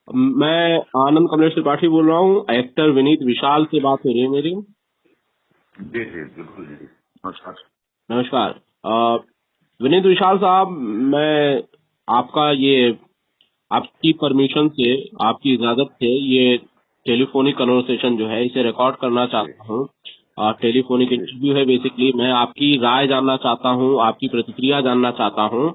मैं आनंद कमलेश त्रिपाठी बोल रहा हूँ। एक्टर विनीत विशाल से बात हो रही है मेरी। जी जी बिल्कुल जी। नमस्कार। नमस्कार। विनीत विशाल साहब, मैं आपका आपकी परमिशन से, आपकी इजाजत से ये टेलीफोनिक कन्वर्सेशन जो है इसे रिकॉर्ड करना जी चाहता हूँ। टेलीफोनिक जी इंटरव्यू है। बेसिकली मैं आपकी राय जानना चाहता हूँ, आपकी प्रतिक्रिया जानना चाहता हूँ।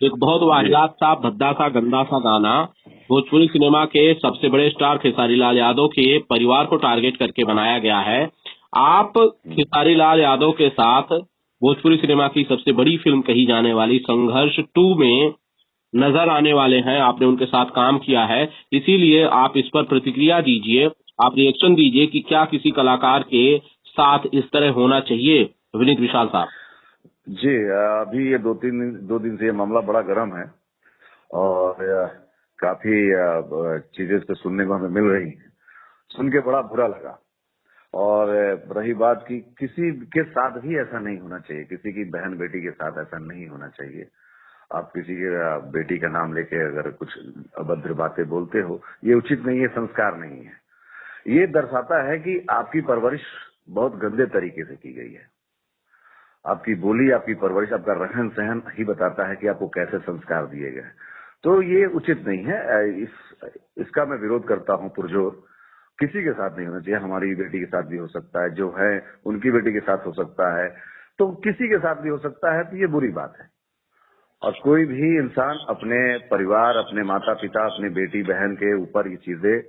एक बहुत जी वाहियात सा, भद्दा सा, गंदा सा गाना भोजपुरी सिनेमा के सबसे बड़े स्टार खेसारी लाल यादव के परिवार को टारगेट करके बनाया गया है। आप खेसारी लाल यादव के साथ भोजपुरी सिनेमा की सबसे बड़ी फिल्म कही जाने वाली संघर्ष 2 में नजर आने वाले हैं। आपने उनके साथ काम किया है, इसीलिए आप इस पर प्रतिक्रिया दीजिए। आप रिएक्शन दीजिए कि क्या किसी कलाकार के साथ इस तरह होना चाहिए। विनीत विशाल साहब। जी। अभी ये दो दिन से ये मामला बड़ा गर्म है और काफी चीजें इस पे सुनने को हमें मिल रही हैं। सुन के बड़ा बुरा लगा। और रही बात की किसी के साथ भी ऐसा नहीं होना चाहिए, किसी की बहन बेटी के साथ ऐसा नहीं होना चाहिए। आप किसी के बेटी का नाम लेके अगर कुछ अभद्र बातें बोलते हो, ये उचित नहीं है, संस्कार नहीं है। ये दर्शाता है कि आपकी परवरिश बहुत गंदे तरीके से की गई है। आपकी बोली, आपकी परवरिश, आपका रहन सहन ही बताता है कि आपको कैसे संस्कार दिए गए। तो ये उचित नहीं है। इसका मैं विरोध करता हूं पुरजोर। किसी के साथ नहीं होना चाहिए। हमारी बेटी के साथ भी हो सकता है, जो है उनकी बेटी के साथ हो सकता है, तो किसी के साथ भी हो सकता है। तो ये बुरी बात है। और कोई भी इंसान अपने परिवार, अपने माता पिता, अपने बेटी बहन के ऊपर ये चीजें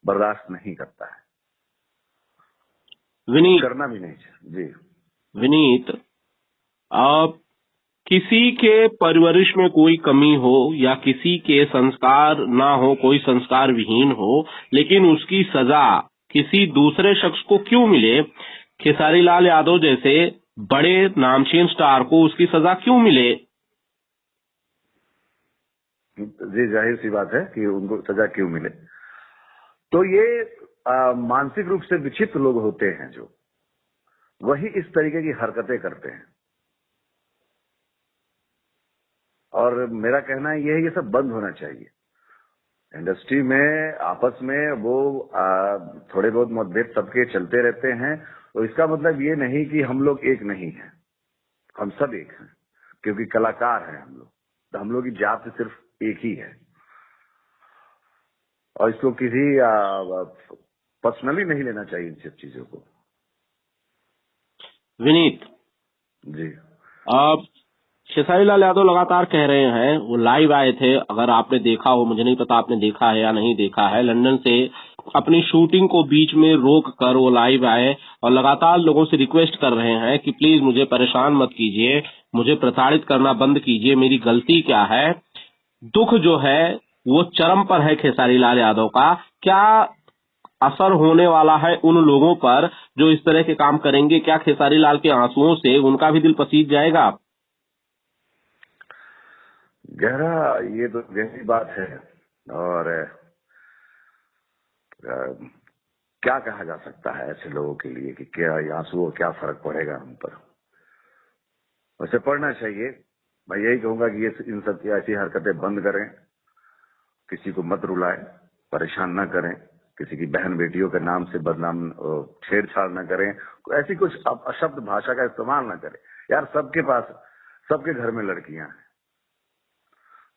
बर्दाश्त नहीं करता है और विनीत करना भी नहीं चाहिए। जी विनीत आप किसी के परवरिश में कोई कमी हो या किसी के संस्कार ना हो, कोई संस्कार विहीन हो, लेकिन उसकी सजा किसी दूसरे शख्स को क्यों मिले? खेसारी लाल यादव जैसे बड़े नामचीन स्टार को उसकी सजा क्यों मिले? जी, जाहिर सी बात है कि उनको सजा क्यों मिले। तो ये मानसिक रूप से विक्षिप्त लोग होते हैं जो वही इस तरीके की हरकतें करते हैं। और मेरा कहना ये है, ये सब बंद होना चाहिए। इंडस्ट्री में आपस में वो थोड़े बहुत मतभेद सबके चलते रहते हैं। तो इसका मतलब ये नहीं कि हम लोग एक नहीं हैं। हम सब एक हैं, क्योंकि कलाकार हैं हम लोग। तो हम लोग की जात सिर्फ एक ही है। और इसको किसी पर्सनली नहीं लेना चाहिए इन सब चीजों को। विनीत, जी अब खेसारी लाल यादव लगातार कह रहे हैं, वो लाइव आए थे, अगर आपने देखा हो, मुझे नहीं पता आपने देखा है या नहीं देखा है, लंदन से अपनी शूटिंग को बीच में रोक कर वो लाइव आए और लगातार लोगों से रिक्वेस्ट कर रहे हैं कि प्लीज मुझे परेशान मत कीजिए, मुझे प्रताड़ित करना बंद कीजिए, मेरी गलती क्या है। दुख जो है वो चरम पर है खेसारी लाल यादव का। क्या असर होने वाला है उन लोगों पर जो इस तरह के काम करेंगे? क्या खेसारी लाल के आंसुओं से उनका भी दिल पसीज जाएगा? गहरा, ये तो गहरी बात है। और क्या कहा जा सकता है ऐसे लोगों के लिए कि क्या आंसुओं क्या फर्क पड़ेगा हम पर। वैसे पढ़ना चाहिए। मैं यही कहूंगा कि ये इन सब की ऐसी हरकतें बंद करें। किसी को मत रुलाएं, परेशान न करें। किसी की बहन बेटियों के नाम से बदनाम छेड़छाड़ न करें। ऐसी कुछ अशब्द भाषा का इस्तेमाल न करें। यार, सबके पास, सबके घर में लड़कियां हैं।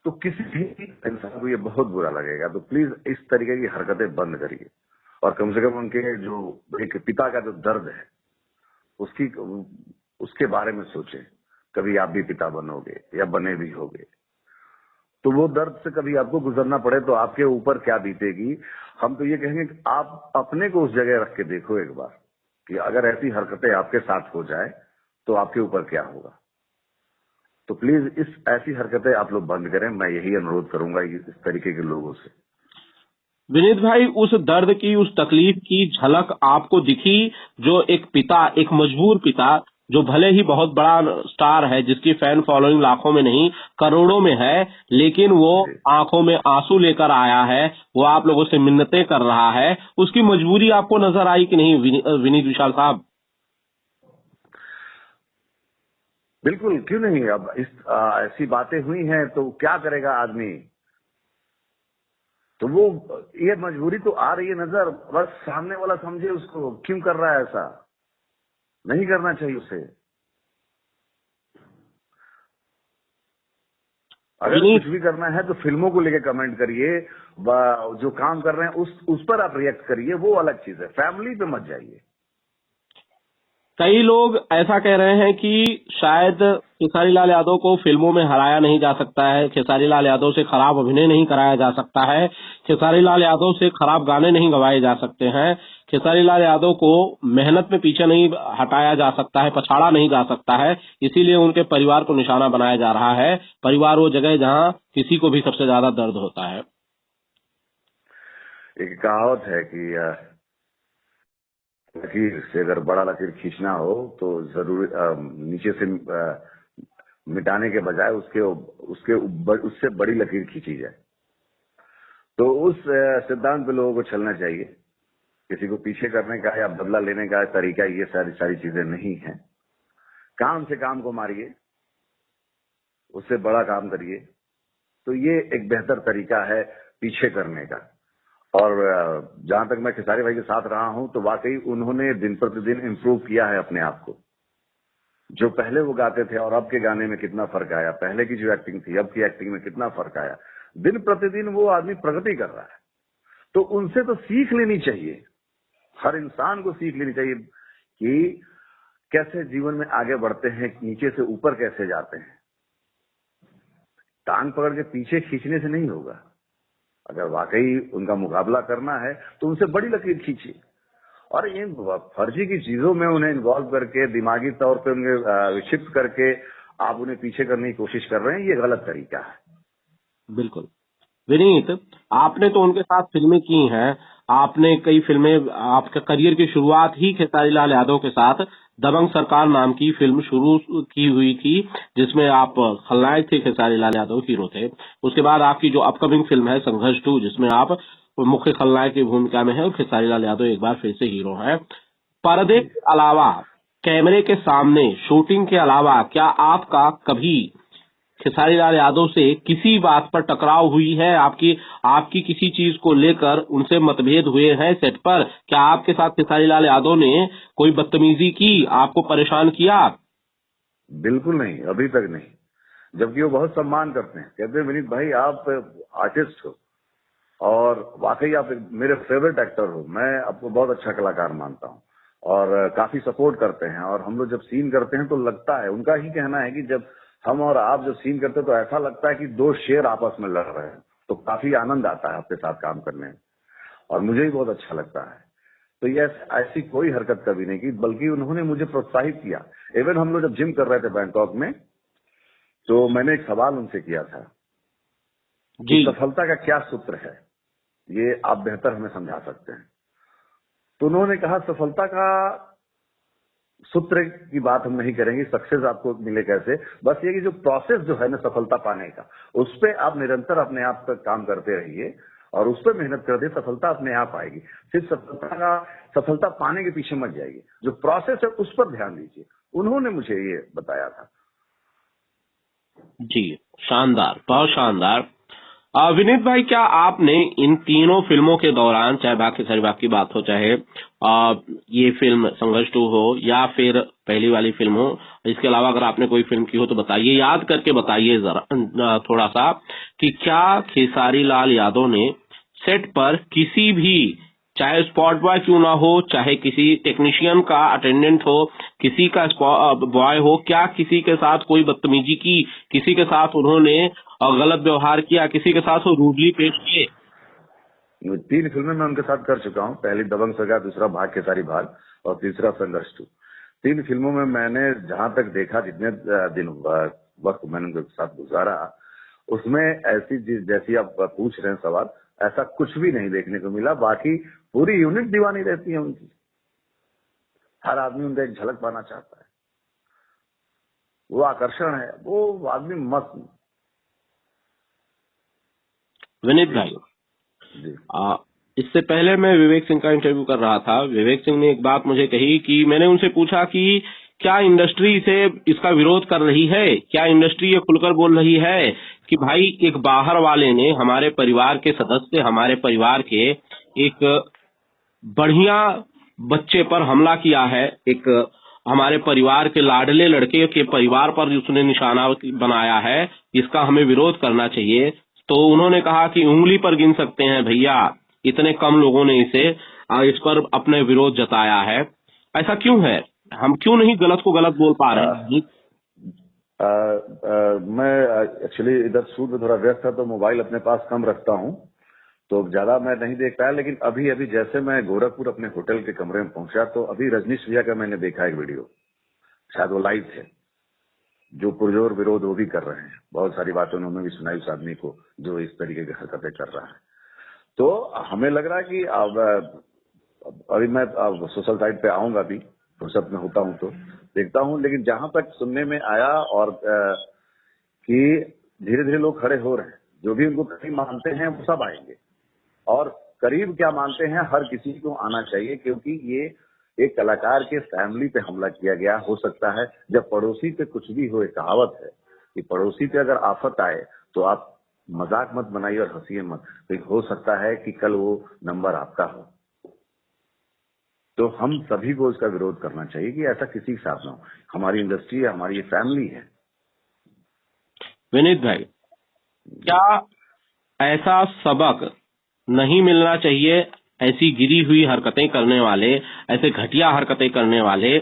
तो किसी भी इंसान को ये बहुत बुरा लगेगा। तो प्लीज इस तरीके की हरकतें बंद करिए। और कम से कम उनके जो एक पिता का जो दर्द है उसकी उसके बारे में सोचें। कभी आप भी पिता बनोगे या बने भी होगे, तो वो दर्द से कभी आपको गुजरना पड़े तो आपके ऊपर क्या बीतेगी। हम तो ये कहेंगे कि आप अपने को उस जगह रख के देखो एक बार, कि अगर ऐसी हरकतें आपके साथ हो जाए तो आपके ऊपर क्या होगा। तो प्लीज इस ऐसी हरकतें आप लोग बंद करें। मैं यही अनुरोध करूंगा इस तरीके के लोगों से। विनीत भाई, उस दर्द की, उस तकलीफ की झलक आपको दिखी? जो एक पिता, एक मजबूर पिता, जो भले ही बहुत बड़ा स्टार है, जिसकी फैन फॉलोइंग लाखों में नहीं करोड़ों में है, लेकिन वो जी आंखों में आंसू लेकर आया है, वो आप लोगों से मिन्नतें कर रहा है, उसकी मजबूरी आपको नजर आई कि नहीं विनीत विशाल साहब? बिल्कुल, क्यों नहीं। अब ऐसी बातें हुई हैं तो क्या करेगा आदमी। तो वो ये मजबूरी तो आ रही है नजर, बस सामने वाला समझे उसको क्यों कर रहा है ऐसा, नहीं करना चाहिए उसे। अगर विनीत, कुछ भी करना है तो फिल्मों को लेके कमेंट करिए, जो काम कर रहे हैं उस पर आप रिएक्ट करिए, वो अलग चीज है, फैमिली पे मत जाइए। कई लोग ऐसा कह रहे हैं कि शायद खेसारी लाल यादव को फिल्मों में हराया नहीं जा सकता है, खेसारी लाल यादव से खराब अभिनय नहीं कराया जा सकता है, खेसारी लाल यादव से खराब गाने नहीं गवाए जा सकते हैं, खेसारी लाल यादव को मेहनत में पीछे नहीं हटाया जा सकता है, पछाड़ा नहीं जा सकता है, इसीलिए उनके परिवार को निशाना बनाया जा रहा है। परिवार वो जगह है जहां किसी को भी सबसे ज्यादा दर्द होता है। एक कहावत है कि लकीर से अगर बड़ा लकीर खींचना हो तो जरूर नीचे से मिटाने के बजाय उसके उसके उससे बड़ी लकीर खींची जाए। तो उस सिद्धांत पे लोगों को चलना चाहिए। किसी को पीछे करने का या बदला लेने का तरीका ये सारी सारी चीजें नहीं है। काम से काम को मारिए, उससे बड़ा काम करिए, तो ये एक बेहतर तरीका है पीछे करने का। और जहां तक मैं खेसारी भाई के साथ रहा हूं तो वाकई उन्होंने दिन प्रतिदिन इम्प्रूव किया है अपने आप को। जो पहले वो गाते थे और अब के गाने में कितना फर्क आया, पहले की जो एक्टिंग थी अब की एक्टिंग में कितना फर्क आया, दिन प्रतिदिन वो आदमी प्रगति कर रहा है। तो उनसे तो सीख लेनी चाहिए, हर इंसान को सीख लेनी चाहिए कि कैसे जीवन में आगे बढ़ते हैं, नीचे से ऊपर कैसे जाते हैं। टांग पकड़ के पीछे खींचने से नहीं होगा। अगर वाकई उनका मुकाबला करना है तो उनसे बड़ी लकीर खींचिए। और इन फर्जी की चीजों में उन्हें इन्वॉल्व करके, दिमागी तौर पे उन्हें विक्षिप्त करके आप उन्हें पीछे करने की कोशिश कर रहे हैं, ये गलत तरीका है। बिल्कुल। विनीत, आपने तो उनके साथ फिल्में की हैं, आपने कई फिल्में, आपके करियर की शुरुआत ही खेसारी लाल यादव के साथ दबंग सरकार नाम की फिल्म शुरू की हुई थी, जिसमें आप खलनायक थे, खेसारी लाल यादव हीरो थे। उसके बाद आपकी जो अपकमिंग फिल्म है संघर्ष 2, जिसमें आप मुख्य खलनायक की भूमिका में है और खेसारी लाल यादव एक बार फिर से हीरो हैं। पर्दे के अलावा, कैमरे के सामने, शूटिंग के अलावा क्या आपका कभी खेसारी लाल यादव से किसी बात पर टकराव हुई है? आपकी आपकी किसी चीज को लेकर उनसे मतभेद हुए हैं सेट पर? क्या आपके साथ खेसारी लाल यादव ने कोई बदतमीजी की, आपको परेशान किया? बिल्कुल नहीं, अभी तक नहीं। जबकि वो बहुत सम्मान करते हैं, कहते हैं विनीत भाई आप आर्टिस्ट हो और वाकई आप मेरे फेवरेट एक्टर हो, मैं आपको बहुत अच्छा कलाकार मानता हूँ। और काफी सपोर्ट करते हैं। और हम लोग जब सीन करते हैं तो लगता है, उनका ही कहना है कि जब हम और आप जब सीन करते हैं तो ऐसा लगता है कि दो शेर आपस में लड़ रहे हैं। तो काफी आनंद आता है आपके साथ काम करने में और मुझे भी बहुत अच्छा लगता है। तो ये ऐसी कोई हरकत कभी नहीं की, बल्कि उन्होंने मुझे प्रोत्साहित किया। इवन हम लोग जब जिम कर रहे थे बैंकॉक में, तो मैंने एक सवाल उनसे किया था कि जी। सफलता का क्या सूत्र है, ये आप बेहतर हमें समझा सकते हैं। तो उन्होंने कहा सफलता का सूत्र की बात हम नहीं करेंगे, सक्सेस आपको मिले कैसे, बस ये कि जो प्रोसेस जो है ना सफलता पाने का, उस पर आप निरंतर अपने आप पर काम करते रहिए और उस पर मेहनत कर दे, सफलता अपने आप आएगी। सिर्फ सफलता पाने के पीछे मत जाइए, जो प्रोसेस है उस पर ध्यान दीजिए। उन्होंने मुझे ये बताया था। जी, शानदार, बहुत शानदार। विनीत भाई, क्या आपने इन तीनों फिल्मों के दौरान, चाहे भाग खेसारी भाग की बात हो, चाहे ये फिल्म संघर्ष 2 हो या फिर पहली वाली फिल्म हो, इसके अलावा अगर आपने कोई फिल्म की हो तो बताइए, याद करके बताइए जरा थोड़ा सा, कि क्या खेसारी लाल यादव ने सेट पर किसी भी, चाहे स्पॉट बॉय क्यों ना हो, चाहे किसी टेक्नीशियन का अटेंडेंट हो, किसी का बॉय हो, क्या किसी के साथ कोई बदतमीजी की, किसी के साथ उन्होंने गलत व्यवहार किया, किसी के साथ वो रूडली पेश किए? 3 फिल्में मैं उनके साथ कर चुका हूँ। पहली दबंग सरकार, दूसरा भाग खेसारी भाग और तीसरा संघर्ष 2। 3 फिल्मों में मैंने जहां तक देखा, जितने दिन वक्त मैंने उनके साथ गुजारा, उसमें ऐसी चीज जैसी आप पूछ रहे हैं सवाल, ऐसा कुछ भी नहीं देखने को मिला। बाकी पूरी यूनिट दीवानी रहती है उनकी, हर आदमी उनका एक झलक पाना चाहता है, वो आकर्षण है, वो आदमी मस्त। विनीत भाई, जी इससे पहले मैं विवेक सिंह का इंटरव्यू कर रहा था। विवेक सिंह ने एक बात मुझे कही कि मैंने उनसे पूछा कि क्या इंडस्ट्री से इसका विरोध कर रही है? क्या इंडस्ट्री ये खुलकर बोल रही है कि भाई एक बाहर वाले ने हमारे परिवार के सदस्य, हमारे परिवार के एक बढ़िया बच्चे पर हमला किया है, एक हमारे परिवार के लाडले लड़के के परिवार पर उसने निशाना बनाया है, इसका हमें विरोध करना चाहिए। तो उन्होंने कहा कि उंगली पर गिन सकते हैं भैया, इतने कम लोगों ने इस पर अपने विरोध जताया है। ऐसा क्यों है? हम क्यों नहीं गलत को गलत बोल पा रहे हैं? मैं एक्चुअली इधर शूट में थोड़ा व्यस्त था, तो मोबाइल अपने पास कम रखता हूँ, तो ज्यादा मैं नहीं देख पाया। लेकिन अभी अभी जैसे मैं गोरखपुर अपने होटल के कमरे में पहुंचा, तो अभी रजनीश भैया का मैंने देखा एक वीडियो, शायद वो लाइव थे, जो पुरजोर विरोध वो भी कर रहे हैं। बहुत सारी बातें उन्होंने भी सुनाई उस आदमी को जो इस तरीके की हरकतें कर रहा है। तो हमें लग रहा है कि अभी मैं सोशल साइट पे आऊंगा, भी फुर्सत में होता हूं तो देखता हूं। लेकिन जहां तक सुनने में आया और कि धीरे धीरे लोग खड़े हो रहे हैं, जो भी उनको कहीं मानते हैं वो सब आएंगे, और करीब क्या मानते हैं हर किसी को आना चाहिए, क्योंकि ये एक कलाकार के फैमिली पे हमला किया गया। हो सकता है जब पड़ोसी पे कुछ भी हो, एक कहावत है कि पड़ोसी पे अगर आफत आए तो आप मजाक मत बनाइए और हंसिए मत, तो हो सकता है कि कल वो नंबर आपका हो। तो हम सभी को इसका विरोध करना चाहिए कि ऐसा किसी के साथ ना हो। हमारी इंडस्ट्री है, हमारी ये फैमिली है। विनीत भाई, क्या ऐसा सबक नहीं मिलना चाहिए ऐसी गिरी हुई हरकतें करने वाले, ऐसे घटिया हरकतें करने वाले,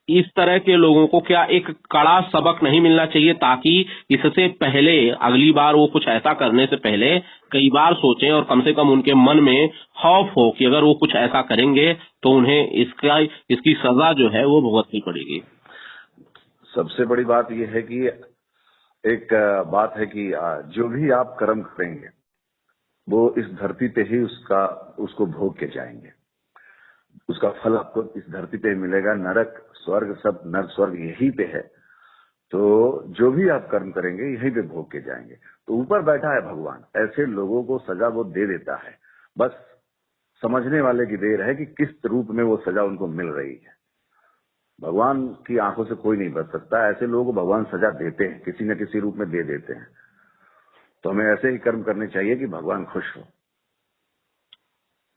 इस तरह के लोगों को क्या एक कड़ा सबक नहीं मिलना चाहिए, ताकि इससे पहले अगली बार वो कुछ ऐसा करने से पहले कई बार सोचें और कम से कम उनके मन में खौफ हो कि अगर वो कुछ ऐसा करेंगे तो उन्हें इसकी सजा जो है वो भुगतनी पड़ेगी। सबसे बड़ी बात यह है कि एक बात है कि जो भी आप कर्म करेंगे वो इस धरती पे ही उसको भोग के जाएंगे। उसका फल आपको इस धरती पे मिलेगा। नरक स्वर्ग सब, नरक स्वर्ग यहीं पे है। तो जो भी आप कर्म करेंगे यहीं पे भोग के जाएंगे। तो ऊपर बैठा है भगवान, ऐसे लोगों को सजा वो दे देता है। बस समझने वाले की देर है कि किस रूप में वो सजा उनको मिल रही है। भगवान की आंखों से कोई नहीं बच सकता। ऐसे लोगों को भगवान सजा देते हैं, किसी न किसी रूप में दे देते हैं। तो हमें ऐसे ही कर्म करने चाहिए कि भगवान खुश हो।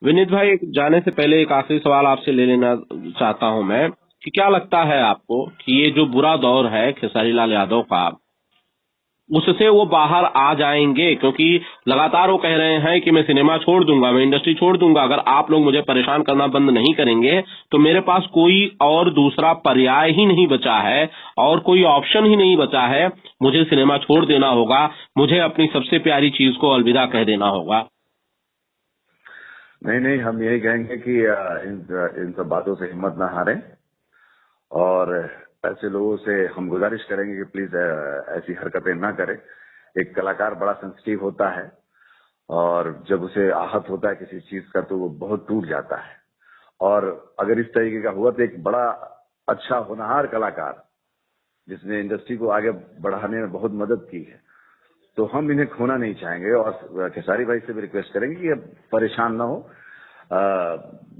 विनीत भाई, जाने से पहले एक आखिरी सवाल आपसे ले लेना चाहता हूं मैं कि क्या लगता है आपको कि ये जो बुरा दौर है खेसारी लाल यादव का, उससे वो बाहर आ जाएंगे? क्योंकि लगातार वो कह रहे हैं कि मैं सिनेमा छोड़ दूंगा, मैं इंडस्ट्री छोड़ दूंगा, अगर आप लोग मुझे परेशान करना बंद नहीं करेंगे तो मेरे पास कोई और दूसरा पर्याय ही नहीं बचा है और कोई ऑप्शन ही नहीं बचा है, मुझे सिनेमा छोड़ देना होगा, मुझे अपनी सबसे प्यारी चीज को अलविदा कह देना होगा। नहीं, हम यही कहेंगे कि इन सब बातों से हिम्मत ना हारें, और ऐसे लोगों से हम गुजारिश करेंगे कि प्लीज ऐसी हरकतें ना करें। एक कलाकार बड़ा सेंसिटिव होता है, और जब उसे आहत होता है किसी चीज का तो वो बहुत टूट जाता है। और अगर इस तरीके का हुआ तो एक बड़ा अच्छा होनहार कलाकार जिसने इंडस्ट्री को आगे बढ़ाने में बहुत मदद की है, तो हम इन्हें खोना नहीं चाहेंगे। और खेसारी भाई से भी रिक्वेस्ट करेंगे कि अब परेशान ना हो,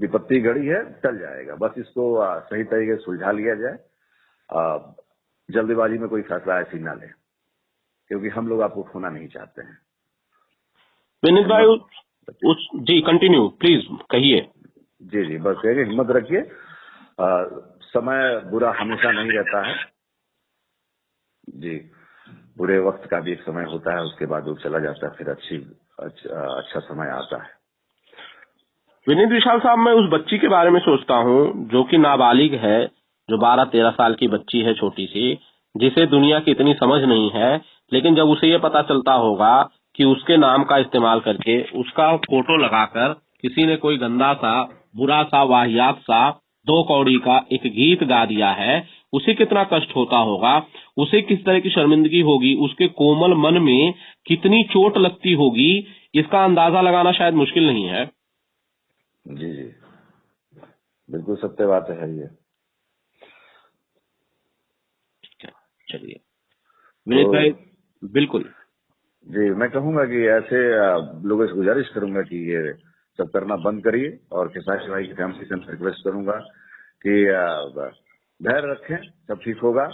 विपत्ति घड़ी है, टल जाएगा। बस इसको सही तरीके से सुलझा लिया जाए। जल्दबाजी में कोई फैसला ऐसी ना ले, क्योंकि हम लोग आपको खोना नहीं चाहते हैं। विनीत भाई, जी कंटिन्यू प्लीज कहिए। जी, बस कहिए, हिम्मत रखिए। समय बुरा हमेशा नहीं रहता है जी। बुरे वक्त का भी एक समय होता है, उसके बाद वो चला जाता है, फिर अच्छा समय आता है। विनीत विशाल साहब, मैं उस बच्ची के बारे में सोचता हूँ जो कि नाबालिग है, जो 12-13 साल की बच्ची है, छोटी सी, जिसे दुनिया की इतनी समझ नहीं है, लेकिन जब उसे ये पता चलता होगा कि उसके नाम का इस्तेमाल करके उसका फोटो लगाकर किसी ने कोई गंदा सा, बुरा सा, वाहियात सा 2 कौड़ी का एक गीत गा दिया है, उसे कितना कष्ट होता होगा, उसे किस तरह की शर्मिंदगी होगी, उसके कोमल मन में कितनी चोट लगती होगी, इसका अंदाजा लगाना शायद मुश्किल नहीं है। जी, बिल्कुल सत्य बात है ये। चलिए विनीत भाई, बिल्कुल जी, मैं कहूंगा कि ऐसे लोगों से गुजारिश करूंगा कि ये सब करना बंद करिए। और खेसारी भाई की फैमिली से रिक्वेस्ट करूंगा कि धैर्य रखें, सब ठीक होगा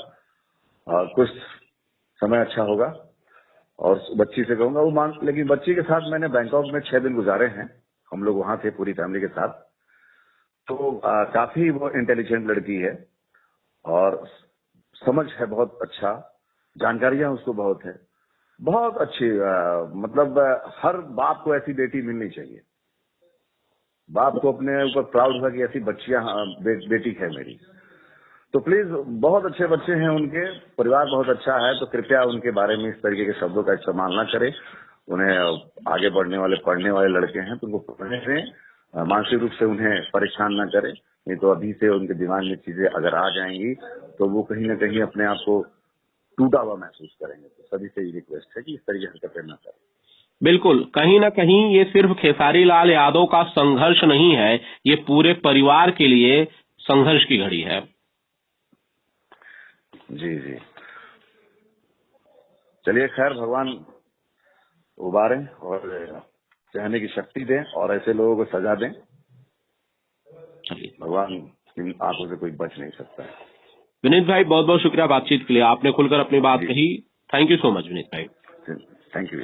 और कुछ समय अच्छा होगा। और बच्ची से कहूंगा वो मान, लेकिन बच्ची के साथ मैंने बैंकॉक में 6 दिन गुजारे हैं, हम लोग वहां थे पूरी फैमिली के साथ। तो काफी वो इंटेलिजेंट लड़की है और समझ है बहुत अच्छा, जानकारियां उसको बहुत है, बहुत अच्छी। मतलब हर बाप को ऐसी बेटी मिलनी चाहिए, बाप को अपने ऊपर प्राउड होगा कि ऐसी बच्चियां बेटी है मेरी। तो प्लीज, बहुत अच्छे बच्चे हैं उनके, परिवार बहुत अच्छा है, तो कृपया उनके बारे में इस तरीके के शब्दों का इस्तेमाल ना करें। उन्हें आगे बढ़ने वाले पढ़ने वाले लड़के हैं तो उनको पढ़ने दें, मानसिक रूप से उन्हें परेशान ना करें, नहीं तो अभी से उनके दिमाग में चीजें अगर आ जाएंगी तो वो कहीं ना कहीं अपने आप को टूटा हुआ महसूस करेंगे। तो सभी से ये रिक्वेस्ट है कि इस तरीके की हरकतें ना करें। बिल्कुल, कहीं न कहीं ये सिर्फ खेसारी लाल यादव का संघर्ष नहीं है, ये पूरे परिवार के लिए संघर्ष की घड़ी है। जी जी, चलिए खैर, भगवान उबारें और सहने की शक्ति दें और ऐसे लोगों को सजा दें। भगवान इन आंखों से कोई बच नहीं सकता है। विनीत भाई, बहुत बहुत शुक्रिया बातचीत के लिए, आपने खुलकर अपनी बात कही। Thank you so much Vineet भाई। Thank you.